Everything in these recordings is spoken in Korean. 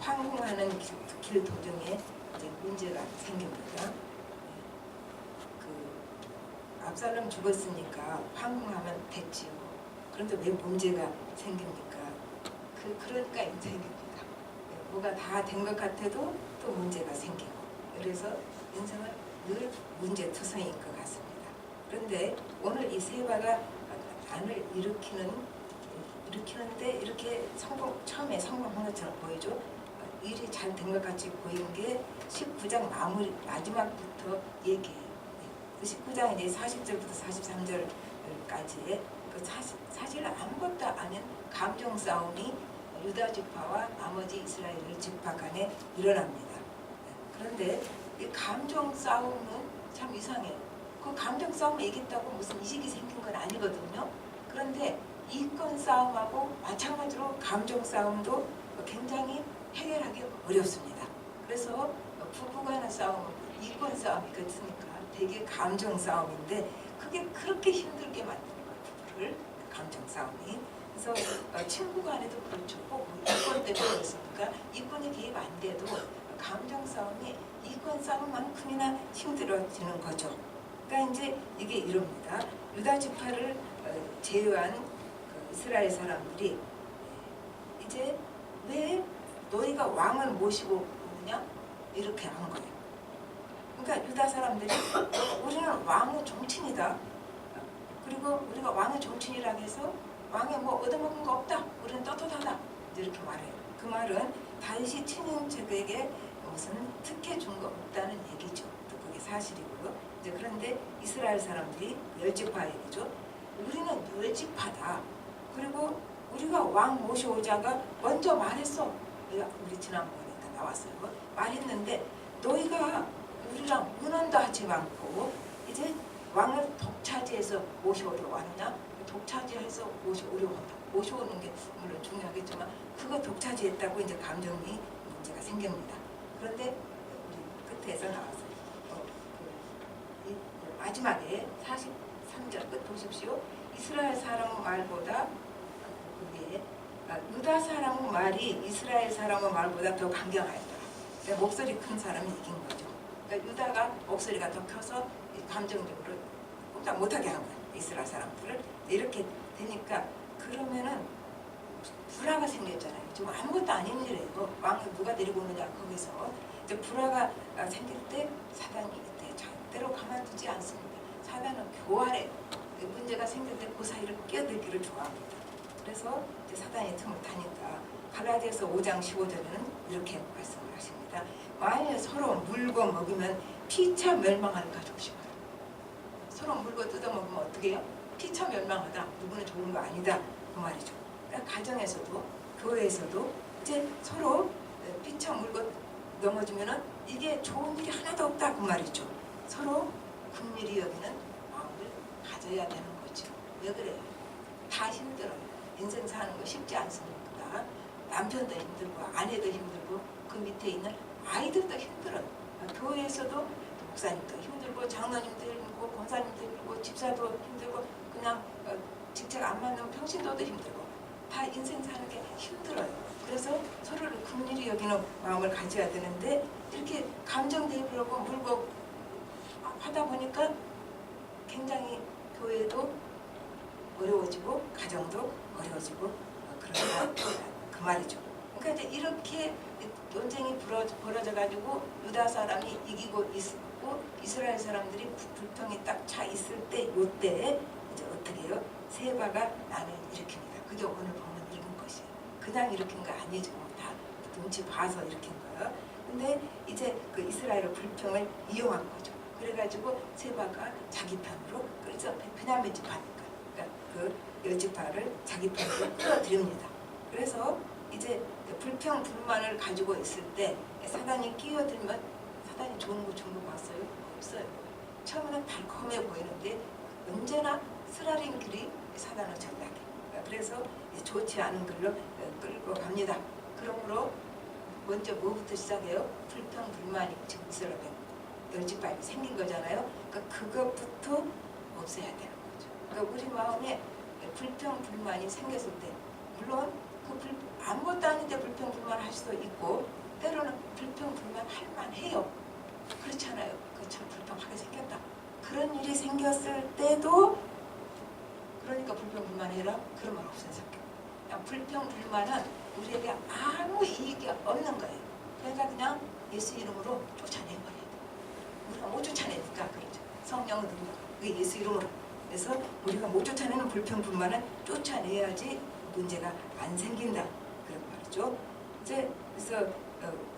황궁하는 길 도중에 이제 문제가 생깁니다. 압살롬 죽었으니까 황궁하면 됐지요. 그런데 왜 문제가 생깁니까? 그러니까 인생입니다. 뭐가 다 된 것 같아도 또 문제가 생기고, 그래서 인생은 늘 문제투성인 것 같습니다. 그런데 오늘 이 세바가 난을 일으키는데 이렇게 처음에 성공한 것처럼 보이죠. 일이 잘 된 것 같이 보이는 게 19장 마지막부터 얘기해요. 19장 이제 40절부터 43절까지 사실 아무것도 아닌 감정 싸움이 유다 지파와 나머지 이스라엘 지파 간에 일어납니다. 그런데 이 감정 싸움은 참 이상해요. 그 감정 싸움을 이겼다고 무슨 이식이 생긴 건 아니거든요. 그런데 이권 싸움하고 마찬가지로 감정 싸움도 굉장히 해결하기 어렵습니다. 그래서 부부간의 싸움은 이권 싸움이 같으니까 되게 감정 싸움인데 그게 그렇게 힘들게 만드는 거예요. 부부를 감정 싸움이. 그래서 친구 간에도 그렇죠. 꼭 이권 때문에 그렇습니까? 이권이 개입 안 돼도 감정 싸움이 이권 싸움만큼이나 힘들어지는 거죠. 그러니까 이제 이게 이럽니다. 유다 지파를 제외한 이스라엘 사람들이 이제 왜 너희가 왕을 모시고 오느냐 이렇게 한 거예요. 그러니까 유다 사람들이 우리는 왕의 종친이다. 그리고 우리가 왕의 종친이라고 해서 왕에 뭐 얻어먹은 거 없다. 우리는 떳떳하다. 이렇게 말해요. 그 말은 다윗이 친인척에게 무슨 특혜 준 거 없다는 얘기죠. 또 그게 사실이고요. 이제 그런데 이스라엘 사람들이 열지파 얘기죠. 우리는 열지파다. 그리고 우리가 왕 모셔오자가 먼저 말했어. 우리 지난번에 다 나왔어요. 말했는데 너희가 우리랑 의논도 하지 않고 이제 왕을 독차지해서 모셔오려고 하느냐? 독차지해서 모셔오는 게 물론 중요하겠지만 그거 독차지했다고 이제 감정이 문제가 생깁니다. 그런데 우리 끝에서 나왔어요. 마지막에 43절 끝 보십시오. 이스라엘 사람 말보다 유다 사람 말이 이스라엘 사람의 말보다 더 강경하였다. 그러니까 목소리 큰 사람이 이긴 거죠. 그러니까 유다가 목소리가 더 커서 감정적으로 꼼짝 못하게 한 거예요. 이스라엘 사람들을. 이렇게 되니까 그러면은 불화가 생겼잖아요. 지금 아무것도 아닌 일이에요. 왕을 누가 데리고 오느냐 거기서 이제 불화가 생길 때 사단이 이때 절대로 가만두지 않습니다. 사단은 교활해요. 문제가 생길 때 그 사이를 끼어들기를 좋아합니다. 그래서 이제 사단이 틈을 타니까 갈라디아서 5장 15절에는 이렇게 말씀을 하십니다. 만일 서로 물고 먹으면 피차 멸망할까 조심하라. 서로 물고 뜯어먹으면 어떻게 해요? 피차 멸망하다. 누구는 좋은 거 아니다. 그 말이죠. 그러니까 가정에서도 교회에서도 이제 서로 피차 물고 넘어지면은 이게 좋은 일이 하나도 없다. 그 말이죠. 서로 긍휼히 여기는 마음을 가져야 되는 거죠. 왜 그래요? 다 힘들어요. 인생 사는 거 쉽지 않습니다. 남편도 힘들고 아내도 힘들고 그 밑에 있는 아이들도 힘들어요. 교회에서도 목사님도 힘들고 장로님도 힘들고 권사님도 힘들고 집사도 힘들고 그냥 직책 안 맞는 평신도도 힘들고 다 인생 사는 게 힘들어요. 그래서 서로를 긍휼히 여기는 마음을 가져야 되는데 이렇게 감정 대입을 하고 물고 하다 보니까 굉장히 교회도 어려워지고 가정도 어려워지고 그러다 그 말이죠. 그러니까 이제 이렇게 논쟁이 벌어져 가지고 유다 사람이 이기고 있고 이스라엘 사람들이 불평이 딱 차 있을 때 요때 이제 어떻게 해요? 세바가 난을 일으킵니다. 그게 오늘 보면 읽은 것이에요. 그냥 일으킨 거 아니죠. 다 눈치 봐서 일으킨 거예요. 근데 이제 그 이스라엘의 불평을 이용한 거죠. 그래가지고 세바가 자기 편으로 그래서 베냐민 지파니까 그러니까 그 열지파를 자기 편으로 끌어들입니다. 그래서 이제 불평 불만을 가지고 있을 때 사단이 끼어들면 사단이 좋은 거 봤어요? 없어요. 처음에는 달콤해 보이는데 언제나 쓰라린 길이 사단의 전략이에요. 그래서 좋지 않은 길로 끌고 갑니다. 그러므로 먼저 뭐부터 시작해요? 불평 불만이 지금 이스라엘 열지파에 생긴 거잖아요. 그러니까 그것부터 없애야 되는 거죠. 그러니까 우리 마음에 불평 불만이 생겼을 때 물론 아무것도 아닌데 불평 불만을 할 수도 있고 때로는 불평불만할 만해요. 그렇잖아요. 그참 불평하게 생겼다. 그런 일이 생겼을 때도 그러니까 불평불만해라 그런 말 없어요. 그냥 불평불만은 우리에게 아무 이익이 없는 거예요. 그러니까 그냥 예수 이름으로 쫓아내버려야 돼. 우리가 못 쫓아내니까 그렇죠. 성령은 누구가? 그게 예수 이름으로. 그래서 우리가 못 쫓아내는 불평불만은 쫓아내야지 문제가 안 생긴다. 그런 말이죠. 이제 그래서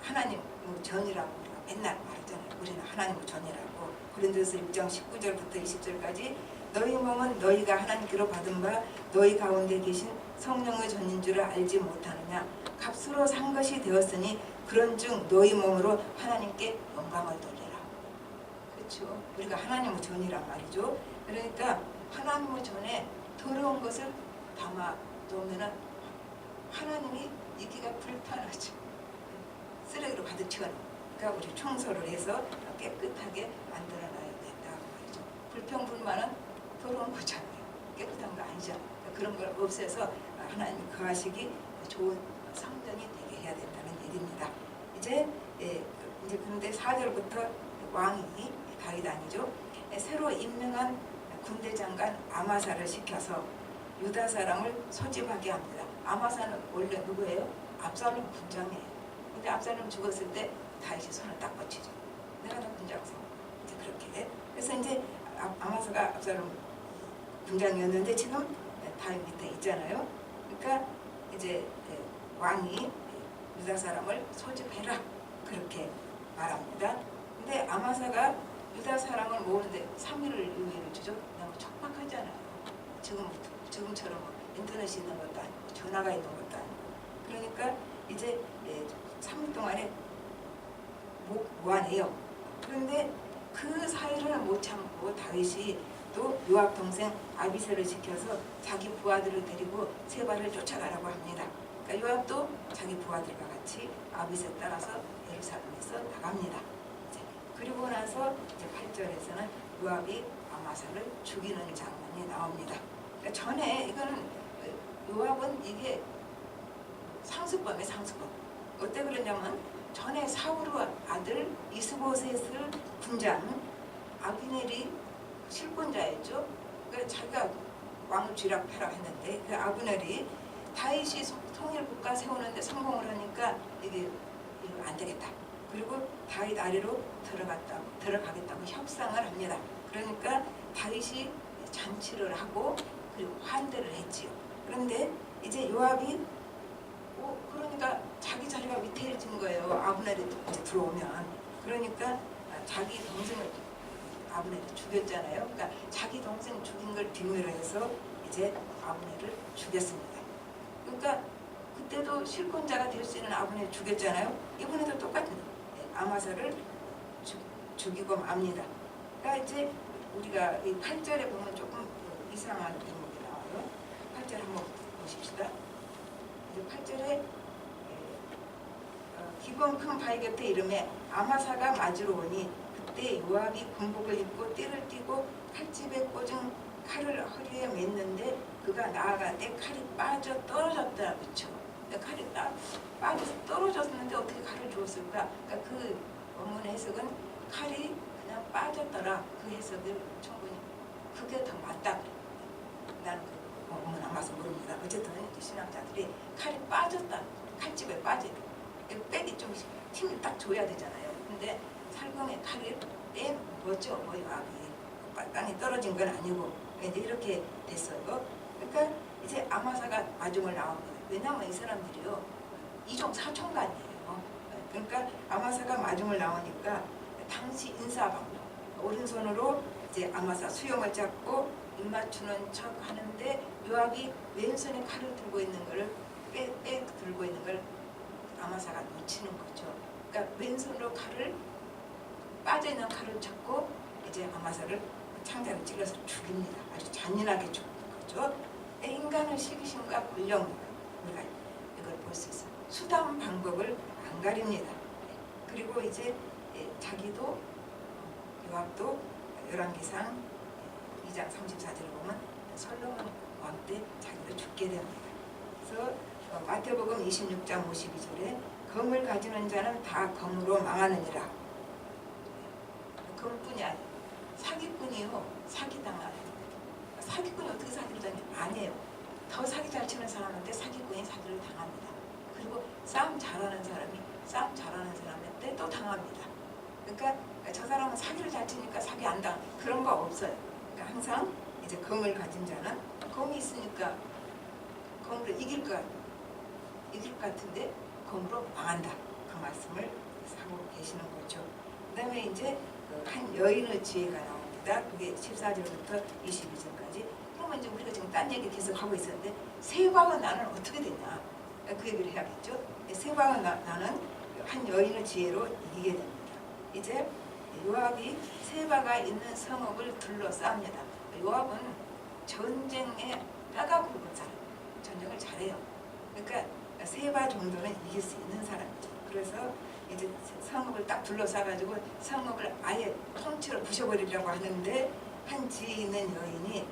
하나님 전이라고 우리가 맨날 말하잖아요. 우리는 하나님의 전이라고. 고린도서 1장 19절부터 20절까지 너희 몸은 너희가 하나님께로 받은 바 너희 가운데 계신 성령의 전인 줄을 알지 못하느냐. 값으로 산 것이 되었으니 그런즉 너희 몸으로 하나님께 영광을 돌리라. 그렇죠. 우리가 하나님의 전이란 말이죠. 그러니까 하나님의 전에 더러운 것을 담아 놓으면 하나님이 있기가 불편하죠. 쓰레기로 가득 채워놔. 그러니까 우리 청소를 해서 깨끗하게 만들어놔야 된다고 말이죠. 불평불만은 더러운 거잖아요. 깨끗한 거 아니잖아요. 그런 걸 없애서 하나님이 거하시기 좋은 성전이 되게 해야 된다는 얘기입니다. 이제 그런데 4절부터 왕이 다윗 아니죠. 새로 임명한 군대 장관 아마사를 시켜서 유다 사람을 소집하게 합니다. 아마사는 원래 누구예요? 압살롬 군장이에요. 근데 압살롬 죽었을 때 다윗이 손을 딱 뻗치죠. 내가 너 군장성. 이제 그렇게. 그래서 이제 아마사가 압살롬 군장이었는데 지금 다윗 밑에 있잖아요. 그러니까 이제 왕이 유다 사람을 소집해라 그렇게 말합니다. 근데 아마사가 유다 사람을 모으는데 3일을 유예를 주죠. 너무 척박하잖아요. 지금처럼 인터넷이 있는 것도 아니고 전화가 있는 것도 아니고. 그러니까 이제 3일 동안에 모아내요. 그런데 그 사이를 못 참고 다윗이 또 요압 동생 아비새를 시켜서 자기 부하들을 데리고 세바를 쫓아가라고 합니다. 그러니까 요압도 자기 부하들과 같이 아비새 따라서 예루살렘에서 나갑니다. 그리고 나서 이제 8절에서는 요압이 아마사를 죽이는 장면이 나옵니다. 그러니까 전에 이거는 요압은 이게 상습범이에요. 상습범. 어때 그러냐면 전에 사울의 아들 이스보셋을 군장 아브넬이 실권자였죠. 그러니까 자기가 왕을 쥐락펴락 했는데 그 아브넬이 다윗이 통일국가 세우는데 성공을 하니까 이게 안 되겠다. 그리고 다윗 아래로 들어가겠다고 협상을 합니다. 그러니까 다윗이 잔치를 하고 그리고 환대를 했지요. 그런데 이제 요압이 그러니까 자기 자리가 위태해진 거예요. 아브넬이 이제 들어오면. 그러니까 자기 동생을 아브넬이 죽였잖아요. 그러니까 자기 동생 죽인 걸 빌미로 해서 이제 아브넬을 죽였습니다. 그러니까 그때도 실권자가 될 수 있는 아브넬을 죽였잖아요. 이번에도 똑같은 아마사를 죽이고 맙니다. 그러니까 이제 우리가 이 8절에 보면 조금 이상한 대목이 나와요. 8절 한번 보십시다. 이제 8절에 기본 큰 바위 곁에 이름에 아마사가 맞으러 오니 그때 요압이 군복을 입고 띠를 띠고 칼집에 꽂은 칼을 허리에 맸는데 그가 나아갈 때 칼이 빠져 떨어졌다. 그렇죠? 칼이 빠져서 떨어졌는데 어떻게 칼을 주었을까? 그러니까 그 원문 해석은 칼이 그냥 빠졌더라. 그 해석을 충분히 그게 더 맞다. 나는 그 원문 안 봐서 모릅니다. 어쨌든 신학자들이 칼이 빠졌다. 칼집에 빠지다. 백이 좀 힘을 딱 줘야 되잖아요. 근데 살금에 칼을 빼먹었죠. 요압이 땅에 떨어진 건 아니고 이제 이렇게 됐어요. 그러니까 이제 아마사가 마중을 나옵니다. 왜냐하면 이 사람들이요 이종 사촌간이에요. 그러니까 아마사가 마중을 나오니까 당시 인사방법 오른손으로 이제 아마사 수염을 잡고 입 맞추는 척 하는데 요압이 왼손에 칼을 들고 있는 거를 빼 들고 있는 걸 아마사가 놓치는 거죠. 그러니까 왼손으로 칼을 빠져있는 칼을 잡고 이제 아마사를 창자를 찔러서 죽입니다. 아주 잔인하게 죽는 거죠. 인간의 시기심과 권력 우리가 이걸 볼 수 있어요. 수단 방법을 안 가립니다. 그리고 이제 자기도 요압도 열왕기상 2장 34절을 보면 솔로몬 왕 때 자기도 죽게 됩니다. 그래서 마태복음 26장 52절에 검을 가지는 자는 다 검으로 망하느니라. 검뿐이 아니에요. 사기꾼이요. 사기당하요. 사기꾼이 어떻게 사기를 당해요? 아니에요. 더 사기 잘 치는 사람한테 사기꾼이 사기를 당합니다. 그리고 싸움 잘하는 사람이 싸움 잘하는 사람한테 또 당합니다. 그러니까 저 사람은 사기를 잘 치니까 사기 안 당. 그런 거 없어요. 그러니까 항상 이제 검을 가진 자는 검이 있으니까 검으로 이길 것 같은데 검으로 망한다. 그 말씀을 하고 계시는 거죠. 그 다음에 이제 한 여인의 지혜가 나옵니다. 그게 14절부터 22절까지. 그러면 이제 우리가 지금 딴 얘기 계속 하고 있었는데 세바와 나는 어떻게 되냐? 그 얘기를 해야겠죠. 세바와 나는 한 여인의 지혜로 이기게 됩니다. 이제 요압이 세바가 있는 성읍을 둘러쌉니다. 요압은 전쟁에 뼈가 굵은 사람, 전쟁을 잘해요. 그러니까 세바 정도는 이길 수 있는 사람이죠. 그래서 이제 성읍을 딱 둘러싸가지고 성읍을 아예 통째로 부셔버리려고 하는데 한 지혜 있는 여인이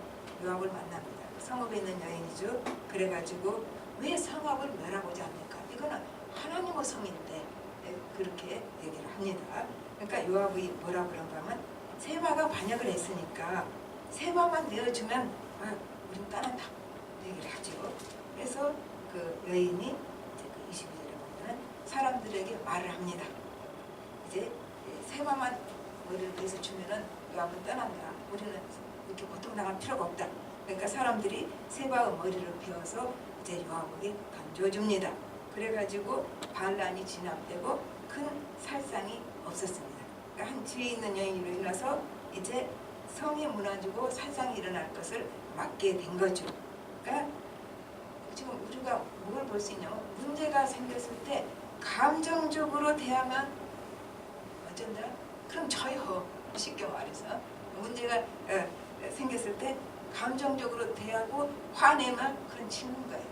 요압을 만납니다. 성읍에 있는 여인이죠. 그래가지고 왜 성읍을 멸하고자 합니까? 이거는 하나님의 성인데 그렇게 얘기를 합니다. 그러니까 요압이 뭐라 그런가 하면 세바가 반역을 했으니까 세바만 내어주면 우린 떠난다 얘기를 하죠. 그래서 그 여인이 이제 그 22절에 보면 사람들에게 말을 합니다. 이제 세바만 머리를 베서 주면은 요압은 떠난다. 우리는 이렇게 고통당할 필요가 없다. 그러니까 사람들이 세바의 머리를 베어서 이제 요압에게 던져줍니다. 그래가지고 반란이 진압되고 큰 살상이 없었습니다. 그러니까 한 지혜 있는 여인으로 인해서 이제 성이 무너지고 살상이 일어날 것을 막게 된 거죠. 그러니까 지금 우리가 뭘 볼 수 있냐면 문제가 생겼을 때 감정적으로 대하면 어쩐다? 그럼 져요. 쉽게 말해서 문제가 생겼을 때 감정적으로 대하고 화내면 그런 치는 거예요.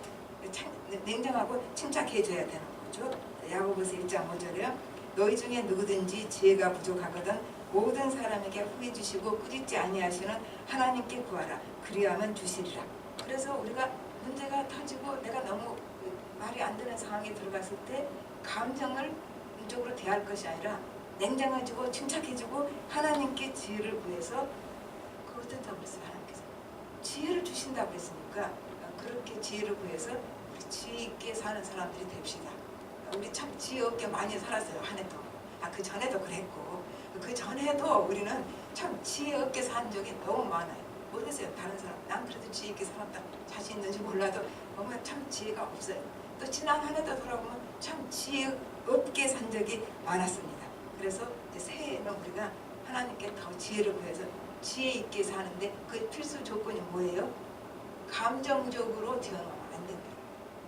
냉정하고 침착해져야 되는 거죠. 야고보서 1장 5절에 너희 중에 누구든지 지혜가 부족하거든 모든 사람에게 후히 주시고 꾸짖지 아니하시는 하나님께 구하라. 그리하면 주시리라. 그래서 우리가 문제가 터지고 내가 너무 말이 안 되는 상황에 들어갔을 때 감정을 이쪽으로 대할 것이 아니라 냉정해지고 침착해지고 하나님께 지혜를 구해서 그거 뜻하고 있어요. 하나님께서 지혜를 주신다고 했으니까 그렇게 지혜를 구해서 우리 지혜 있게 사는 사람들이 됩시다. 우리 참 지혜 없게 많이 살았어요. 한 해도. 그 전에도 그랬고 그 전에도 우리는 참 지혜 없게 산 적이 너무 많아요. 모르겠어요. 다른 사람. 난 그래도 지혜 있게 살았다. 자신 있는지 몰라도 보면 참 지혜가 없어요. 또 지난 한 해도 돌아보면 참 지혜 없게 산 적이 많았습니다. 그래서 이제 새해에는 우리가 하나님께 더 지혜를 구해서 지혜 있게 사는데 그 필수 조건이 뭐예요? 감정적으로 뛰어넘으면 안 된다.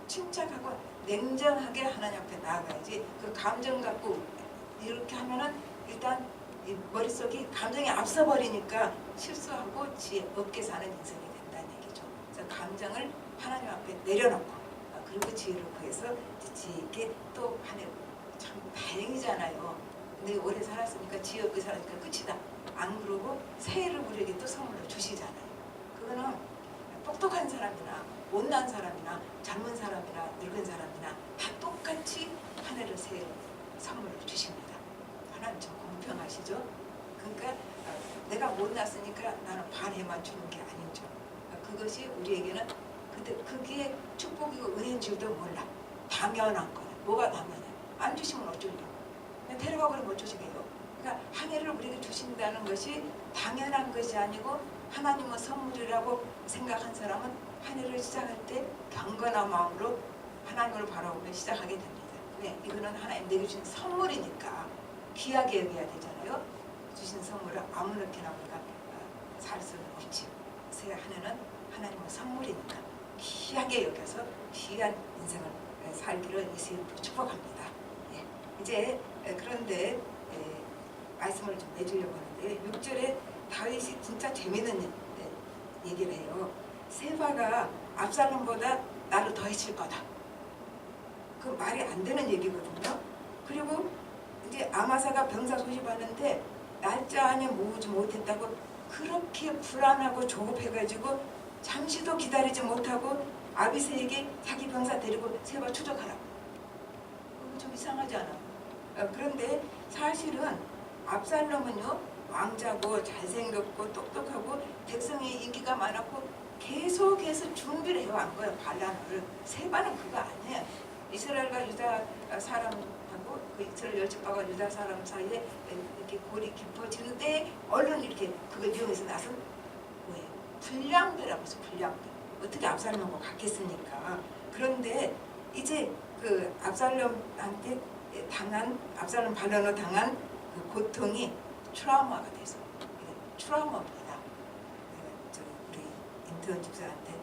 침착하고 냉정하게 하나님 앞에 나아가야지 그 감정 갖고 이렇게 하면은 일단 이 머릿속이 감정이 앞서버리니까 실수하고 지혜 없게 사는 인생이 된다는 얘기죠. 그래서 감정을 하나님 앞에 내려놓고 그리고 지혜를 구해서 지혜 있게 또 하는 참 다행이잖아요. 근데 오래 살았으니까 지혜 없게 살았으니까 끝이다. 안 그러고 새해를 우리에게 또 선물로 주시잖아요. 그거는 똑똑한 사람이나 못난 사람이나 젊은 사람이나 늙은 사람이나 다 똑같이 한 해를 새해를 선물로 주십니다. 하나님 참 공평하시죠? 그러니까 내가 못났으니까 나는 반 해만 주는 게 아니죠. 그것이 우리에게는 근데 그게 축복이고 은혜인 줄도 몰라. 당연한 거야. 뭐가 당연해? 안 주시면 어쩌려고. 데려가 버리면 못 주시게요. 그러니까 한 해를 우리에게 주신다는 것이 당연한 것이 아니고 하나님의 선물이라고 생각한 사람은 한 해를 시작할 때 경건한 마음으로 하나님을 바라보며 시작하게 됩니다. 왜? 이거는 하나님 내게 주신 선물이니까 귀하게 여겨야 되잖아요. 주신 선물을 아무렇게나 우리가 살 수는 없지. 새 한 해는 하나님의 선물이니까 귀하게 여겨서 귀한 인생을 살기를 예수님으로 축복합니다. 예. 이제 그런데 말씀을 좀 내주려고 하는데 6절에 다윗이 진짜 재미있는 얘기를 해요. 세바가 압살롬보다 나를 더 해칠 거다. 그 말이 안 되는 얘기거든요. 그리고 이제 아마사가 병사 소집하는데 날짜 안에 모으지 못했다고 그렇게 불안하고 조급해가지고 잠시도 기다리지 못하고 아비새에게 자기 병사 데리고 세바 추적하라. 좀 좀 이상하잖아. 그런데 사실은 압살롬은요 왕자고 잘생겼고 똑똑하고 백성의 인기가 많았고 계속해서 준비를 해온 거예요. 반란을. 세바는 그거 아니에요. 이스라엘과 유다 사람하고 그 이스라엘 열집하고 유다 사람 사이에 이렇게 골이 깊어지는데 얼른 이렇게 그걸 이용해서 나선 뭐예요? 불량배라고 해서 불량배. 어떻게 압살롬하고 같겠습니까? 그런데 이제 그 압살롬한테 압살롬 반란으로 당한 그 고통이 트라우마가 돼서 트라우마입니다. 우리 인턴 집사한테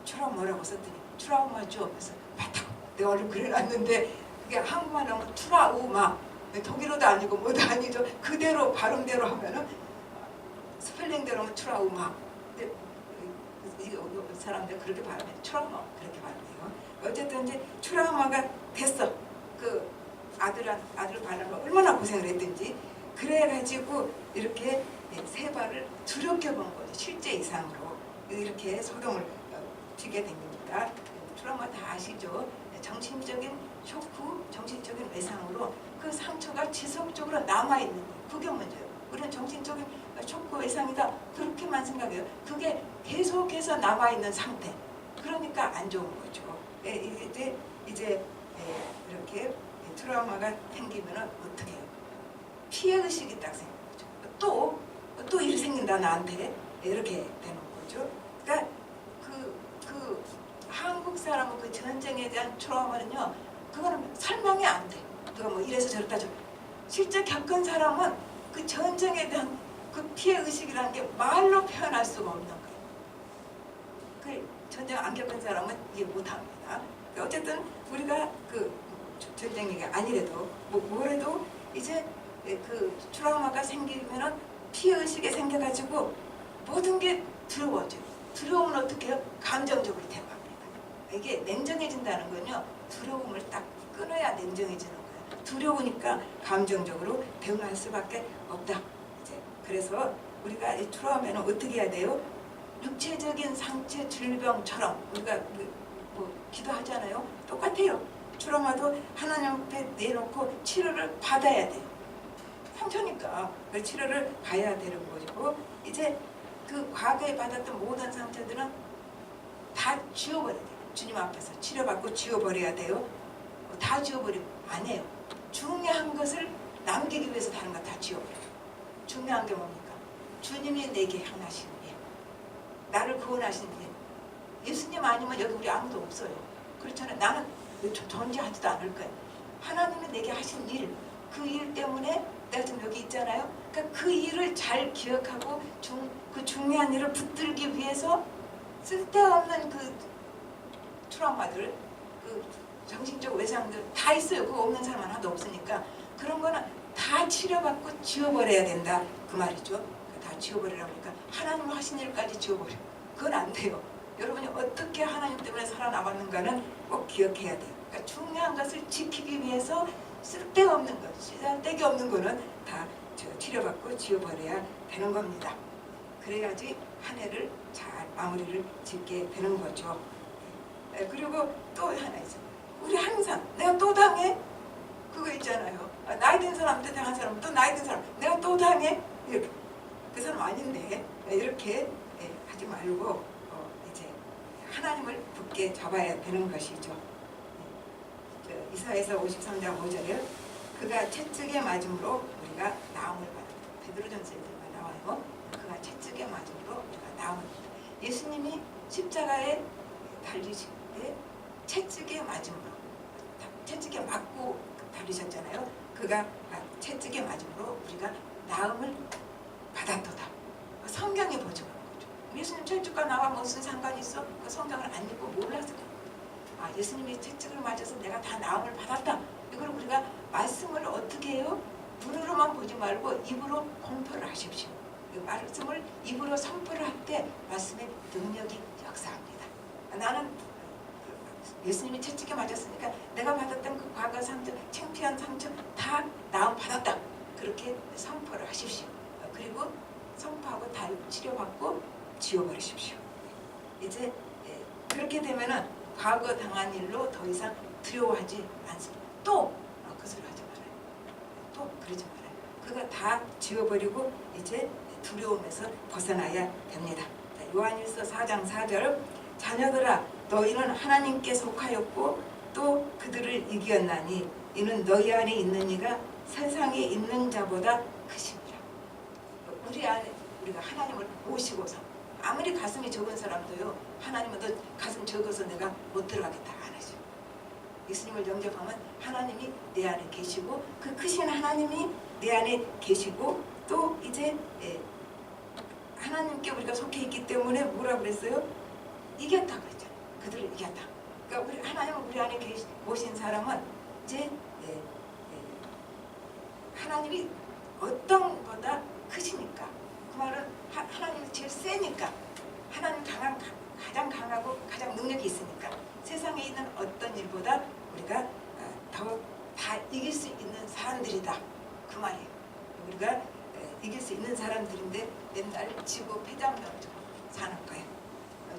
트라우마라고 썼더니 트라우마죠. 그래서 맞다. 내 얼른 그려놨는데 그게 한국말 하면 트라우마. 독일어도 아니고 뭐도 아니죠. 그대로 발음대로 하면은 스펠링대로 하면 트라우마. 근데 이 사람들 그렇게 발음해. 트라우마 그렇게 발음해요. 어쨌든 이제 트라우마가 됐어. 그 아들 반란을 얼마나 고생을 했든지 그래가지고 이렇게 세바를 두렵게 본 거죠. 실제 이상으로 이렇게 소동을 튀게 됩니다. 트라우마 다 아시죠? 정신적인 쇼크, 정신적인 외상으로 그 상처가 지속적으로 남아있는 거예요. 그게 문제예요. 우리는 정신적인 쇼크 외상이다 그렇게만 생각해요. 그게 계속해서 남아있는 상태. 그러니까 안 좋은 거죠. 이제 이렇게 트라우마가 생기면 어떻게 해요? 피해의식이 딱 생기는 거죠. 또 일이 생긴다 나한테 이렇게 되는 거죠. 그러니까 그 한국 사람은 그 전쟁에 대한 트라우마는요, 그거는 설명이 안 돼. 누가 뭐 이래서 저랬다 실제 겪은 사람은 그 전쟁에 대한 그 피해의식이라는 게 말로 표현할 수가 없는 거예요. 그 전쟁 안 겪은 사람은 이해 못합니다. 어쨌든 우리가 그 전쟁 얘기가 아니래도 뭐래도 이제 그 트라우마가 생기면은 피해의식이 생겨가지고 모든 게 두려워져요. 두려움은 어떻게 해요? 감정적으로 대응합니다. 이게 냉정해진다는 건요, 두려움을 딱 끊어야 냉정해지는 거예요. 두려우니까 감정적으로 대응할 수밖에 없다. 이제 그래서 우리가 이 트라우마는 어떻게 해야 돼요? 육체적인 상처 질병처럼 우리가 뭐 기도하잖아요. 똑같아요. 트라우마도 하나님 앞에 내놓고 치료를 받아야 돼요. 상처니까 그 치료를 봐야 되는 거고, 이제 그 과거에 받았던 모든 상처들은 다 지워버려야 돼요. 주님 앞에서 치료받고 지워버려야 돼요. 다 지워버리면 안 해요. 중요한 것을 남기기 위해서 다른 거 다 지워버려요. 중요한 게 뭡니까? 주님이 내게 향하신 일, 나를 구원하신 일. 예수님 아니면 여기 우리 아무도 없어요. 그렇잖아요. 나는 존재하지도 않을 거예요. 하나님이 내게 하신 일, 그 일 때문에 내가 지금 여기 있잖아요. 그러니까 그 일을 잘 기억하고 그 중요한 일을 붙들기 위해서 쓸데없는 그 트라우마들, 그 정신적 외상들 다 있어요. 그거 없는 사람 하나도 없으니까 그런 거는 다 치료받고 지워버려야 된다 그 말이죠. 다 지워버리라고 하니까 하나님 하신 일까지 지워버려. 그건 안 돼요. 여러분이 어떻게 하나님 때문에 살아남았는가는 꼭 기억해야 돼요. 그러니까 중요한 것을 지키기 위해서 쓸데없는 것, 쓸데기 없는 거는 다 치료받고 지워버려야 되는 겁니다. 그래야지 한 해를 잘 마무리를 짓게 되는 거죠. 그리고 또 하나 있어요. 우리 항상 내가 또 당해? 그거 있잖아요. 나이 든 사람한테 당한 사람은 또 나이 든 사람 내가 또 당해? 이렇게. 그 사람 아닌데 이렇게 하지 말고 이제 하나님을 굳게 잡아야 되는 것이죠. 이사야서 53장 5절에 그가 채찍에 맞음으로 우리가 나음을 받았다. 베드로전서에 나와요. 그가 채찍에 맞음으로 우리가 나음을 받았다. 예수님이 십자가에 달리실 때 채찍에 맞음으로, 채찍에 맞고 달리셨잖아요. 그가 채찍에 맞음으로 우리가 나음을 받았도다. 성경이 보증하는 거죠. 예수님 채찍과 나와 무슨 상관이 있어? 그 성경을 안 읽고 몰라서 예수님이 채찍을 맞아서 내가 다 나음을 받았다. 이걸 우리가 말씀을 어떻게 해요? 눈으로만 보지 말고 입으로 공포를 하십시오. 이 말씀을 입으로 선포를 할 때 말씀의 능력이 역사합니다. 나는 예수님이 채찍에 맞았으니까 내가 받았던 그 과거 상처, 창피한 상처 다 나음 받았다. 그렇게 선포를 하십시오. 그리고 선포하고 다 치료받고 지워버리십시오. 이제 그렇게 되면은 과거 당한 일로 더 이상 두려워하지 않습니다. 또 것부터 다 지워버리고 이제 두려움에서 벗어나야 됩니다. 자, 요한일서 4장 4절 자녀들아 너희는 하나님께 속하였고 또 그들을 이겼나니 이는 너희 안에 있는 이가 세상에 있는 자보다 크심이라. 우리 안에 우리가 하나님을 모시고서 아무리 가슴이 적은 사람도요 하나님은 너 가슴 적어서 내가 못 들어가겠다 안 하죠. 예수님을 영접하면 하나님이 내 안에 계시고 그 크신 하나님이 내 안에 계시고 또 이제 하나님께 우리가 속해 있기 때문에 뭐라 그랬어요? 이겼다 그랬죠. 그들을 이겼다. 그러니까 우리 하나님은 우리 안에 모신 사람은 이제 하나님이 어떤 것보다 크시니까 그 말은 하나님이 제일 세니까 하나님 가장 강하고 가장 능력이 있으니까 세상에 있는 어떤 일보다 우리가 더 다 이길 수 있는 사람들이다 그 말이에요. 우리가 이길 수 있는 사람들인데 맨날 지고 패잔병으로 사는 거예요.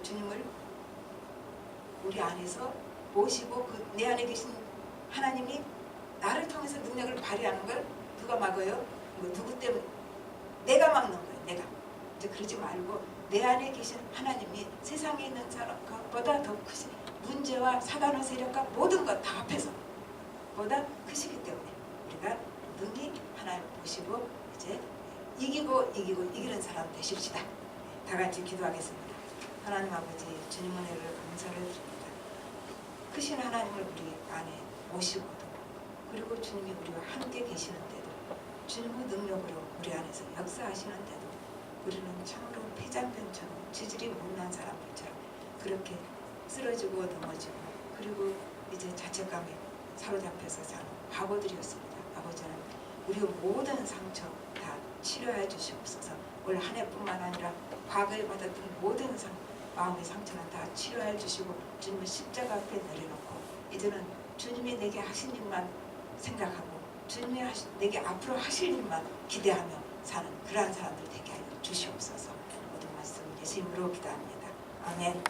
주님을 우리 안에서 모시고 그 내 안에 계신 하나님이 나를 통해서 능력을 발휘하는 걸 누가 막아요? 뭐 누구 때문에? 내가 막는 거예요. 내가. 이제 그러지 말고 내 안에 계신 하나님이 세상에 있는 사람보다 더 크시 문제와 사단의 세력과 모든 것 다 합해서 보다 크시기 때문에 우리가 능히 하나님을 모시고 이제 이기는 사람 되십시다. 다 같이 기도하겠습니다. 하나님 아버지 주님 은혜를 감사를 드립니다. 크신 하나님을 우리 안에 모시고도 그리고 주님이 우리와 함께 계시는데도 주님의 능력으로 우리 안에서 역사하시는데도 우리는 참으로 폐잔병처럼 지질이 못난 사람들처럼 그렇게 쓰러지고 넘어지고 그리고 이제 자책감에 사로잡혀서 사는 바보들이었습니다. 아버지는 우리의 모든 상처 다 치료해 주시옵소서. 올 한 해뿐만 아니라 과거에 받았던 모든 마음의 상처는 다 치료해 주시고 주님의 십자가 앞에 내려놓고 이제는 주님이 내게 하신 일만 생각하고 주님이 내게 앞으로 하실 일만 기대하며 사는 그러한 사람들 되게 하여 주시옵소서. 모든 말씀 예수 이름으로 기도합니다. 아멘.